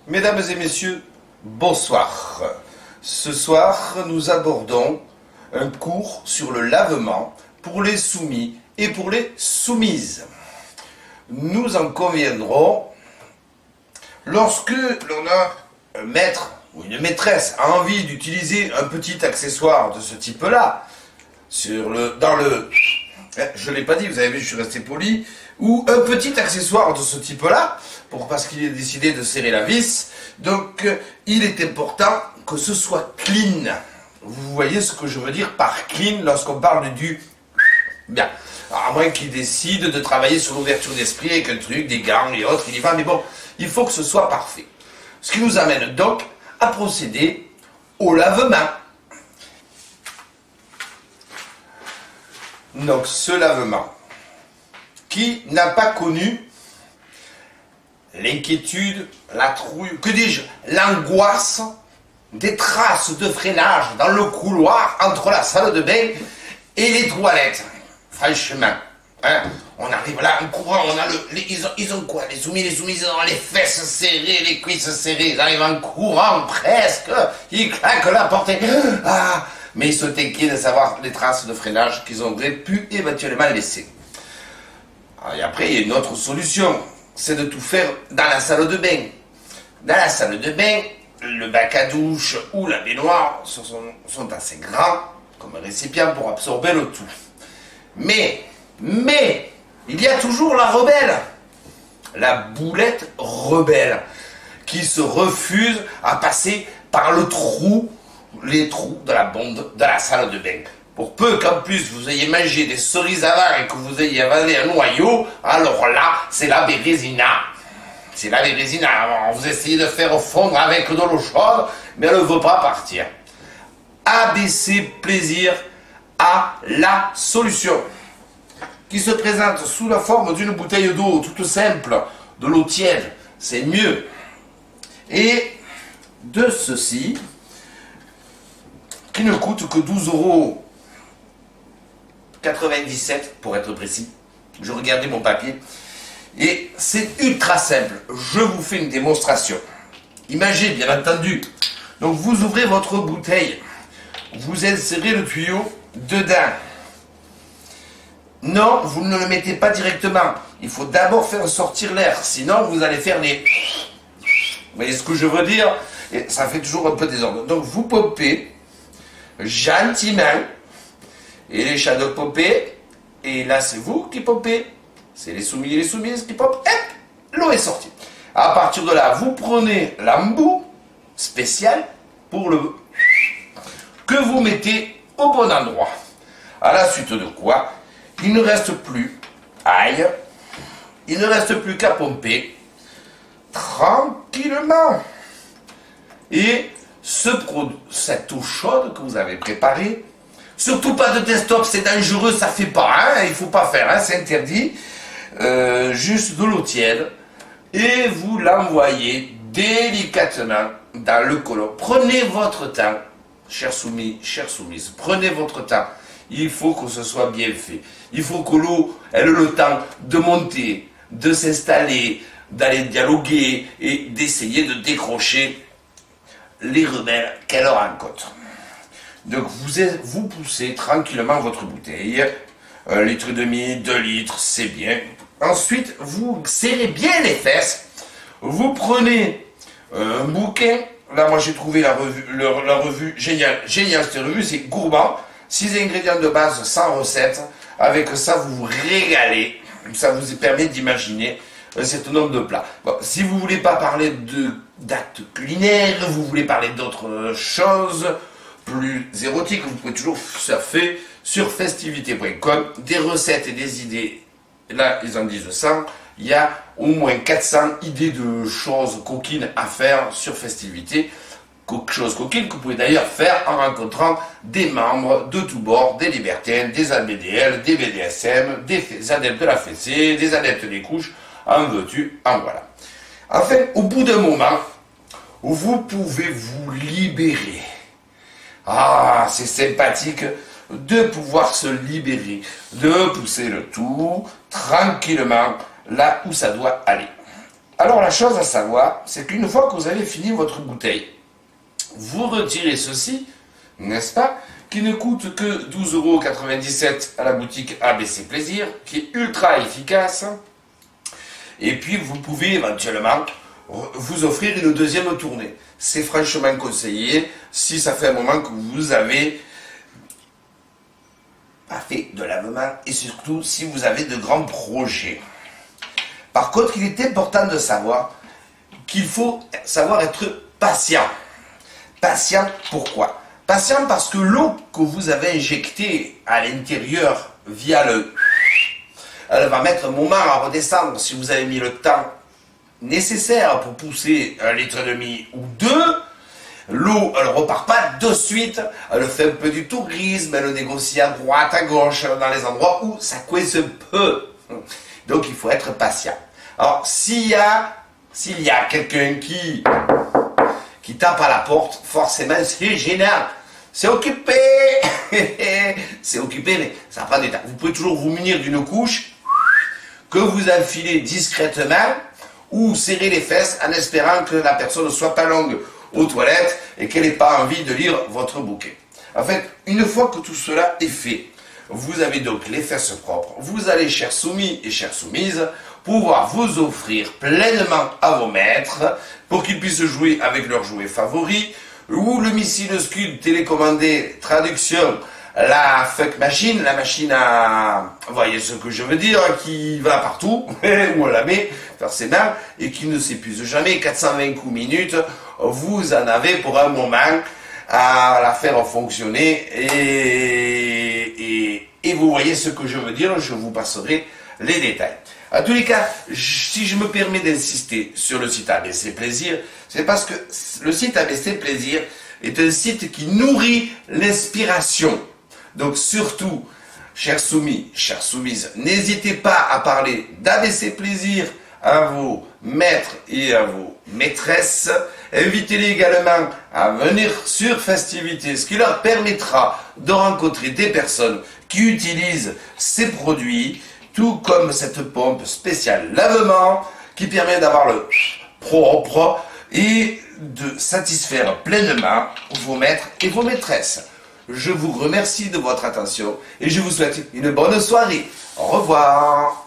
Mesdames et messieurs, bonsoir. Ce soir, nous abordons un cours sur le lavement pour les soumis et pour les soumises. Nous en conviendrons lorsque l'on a un maître ou une maîtresse a envie d'utiliser un petit accessoire de ce type-là, je ne l'ai pas dit, vous avez vu, je suis resté poli, ou un petit accessoire de ce type-là, parce qu'il a décidé de serrer la vis. Donc, il est important que ce soit clean. Vous voyez ce que je veux dire par clean lorsqu'on parle du bien. Alors, à moins qu'il décide de travailler sur l'ouverture d'esprit avec un truc, des gants et autres, il y va, mais bon, il faut que ce soit parfait. Ce qui nous amène donc à procéder au lavement. Donc, ce lavement, qui n'a pas connu l'inquiétude, la trouille, que dis-je, l'angoisse des traces de freinage dans le couloir entre la salle de bain et les toilettes. Franchement, hein, on arrive là en courant, on a ils ont quoi? Les soumis, ils ont les fesses serrées, les cuisses serrées, ils arrivent en courant presque, ils claquent la porte et... Ah, mais ils sont inquiets de savoir les traces de freinage qu'ils auraient pu éventuellement laisser. Et après, il y a une autre solution, c'est de tout faire dans la salle de bain. Dans la salle de bain, le bac à douche ou la baignoire sont assez grands comme un récipient pour absorber le tout. Mais, il y a toujours la rebelle, la boulette rebelle, qui se refuse à passer par les trous de la bonde de la salle de bain. Pour peu qu'en plus vous ayez mangé des cerises avant et que vous ayez avalé un noyau, alors là, c'est la bérésina. C'est la bérésina. Alors, vous essayez de faire fondre avec de l'eau chaude, mais elle ne veut pas partir. ABC Plaisir a la solution, qui se présente sous la forme d'une bouteille d'eau toute simple, de l'eau tiède, c'est mieux. Et de ceci, qui ne coûte que 12,97 € pour être précis. Je regardais mon papier. Et c'est ultra simple. Je vous fais une démonstration. Imaginez, bien entendu. Donc vous ouvrez votre bouteille. Vous insérez le tuyau dedans. Non, vous ne le mettez pas directement. Il faut d'abord faire sortir l'air. Sinon, vous allez faire des... Vous voyez ce que je veux dire? Et ça fait toujours un peu désordre. Donc vous pompez gentiment. Et les shadows pompés. Et là, c'est vous qui pompez. C'est les soumis et les soumises qui pompent. Hop, l'eau est sortie. À partir de là, vous prenez l'embout spécial pour que vous mettez au bon endroit. À la suite de quoi, il ne reste plus il ne reste plus qu'à pomper tranquillement. Et cette eau chaude que vous avez préparée, surtout pas de test-top, c'est dangereux, ça fait pas, hein, il faut pas faire, hein, c'est interdit. Juste de l'eau tiède et vous l'envoyez délicatement dans le colon. Prenez votre temps, chers soumis, chères soumises, prenez votre temps. Il faut que ce soit bien fait. Il faut que l'eau ait le temps de monter, de s'installer, d'aller dialoguer et d'essayer de décrocher les rebelles qu'elle rencontre. Donc vous poussez tranquillement votre bouteille, 1,5 litre, 2 litres, c'est bien. Ensuite, vous serrez bien les fesses. Vous prenez un bouquin. Là, moi, j'ai trouvé la revue géniale. Géniale, cette revue, c'est gourmand. 6 ingrédients de base, 100 recettes. Avec ça, vous vous régalez. Ça vous permet d'imaginer un certain nombre de plats. Bon, si vous ne voulez pas parler d'actes culinaires, vous voulez parler d'autres choses plus érotiques, vous pouvez toujours surfer sur festivité.com, des recettes et des idées. Là, ils en disent 100. Il y a au moins 400 idées de choses coquines à faire sur Festivité. Choses coquines que vous pouvez d'ailleurs faire en rencontrant des membres de tous bords, des libertins, des ABDL, des BDSM, des adeptes de la fessée, des adeptes des couches, en veux-tu, en voilà. Enfin, au bout d'un moment, vous pouvez vous libérer. Ah, c'est sympathique de pouvoir se libérer, de pousser le tout tranquillement là où ça doit aller. Alors la chose à savoir, c'est qu'une fois que vous avez fini votre bouteille, vous retirez ceci, n'est-ce pas, qui ne coûte que 12,97 € à la boutique ABC Plaisir, qui est ultra efficace. Et puis vous pouvez éventuellement vous offrir une deuxième tournée. C'est franchement conseillé si ça fait un moment que vous avez pas fait de lavement et surtout si vous avez de grands projets. Par contre, il est important de savoir qu'il faut savoir être patient. Patient pourquoi? Patient parce que l'eau que vous avez injectée à l'intérieur via elle va mettre un moment à redescendre. Si vous avez mis le temps nécessaire pour pousser 1,5 litre ou 2, l'eau, elle repart pas de suite, elle fait un peu du tourisme, elle négocie à droite, à gauche, dans les endroits où ça coince un peu. Donc il faut être patient. Alors s'il y a quelqu'un qui tape à la porte, forcément c'est gênant. C'est occupé. C'est occupé, mais ça prend du temps. Vous pouvez toujours vous munir d'une couche que vous enfilez discrètement ou serrer les fesses en espérant que la personne ne soit pas longue aux toilettes et qu'elle n'ait pas envie de lire votre bouquet. En fait, une fois que tout cela est fait, vous avez donc les fesses propres. Vous allez, chers soumis et chères soumises, pouvoir vous offrir pleinement à vos maîtres pour qu'ils puissent jouer avec leurs jouets favoris ou le missile Scud télécommandé, traduction, la fuck machine, la machine à, vous voyez ce que je veux dire, qui va partout, où on la met, forcément, et qui ne s'épuise jamais, 420 coups minutes, vous en avez pour un moment à la faire fonctionner, et vous voyez ce que je veux dire, je vous passerai les détails. En tous les cas, si je me permets d'insister sur le site ABC Plaisir, c'est parce que le site ABC Plaisir est un site qui nourrit l'inspiration. Donc surtout, chers soumis, chères soumises, n'hésitez pas à parler d'ABC Plaisir à vos maîtres et à vos maîtresses. Invitez-les également à venir sur Festivités, ce qui leur permettra de rencontrer des personnes qui utilisent ces produits, tout comme cette pompe spéciale lavement qui permet d'avoir le propre et de satisfaire pleinement vos maîtres et vos maîtresses. Je vous remercie de votre attention et je vous souhaite une bonne soirée. Au revoir.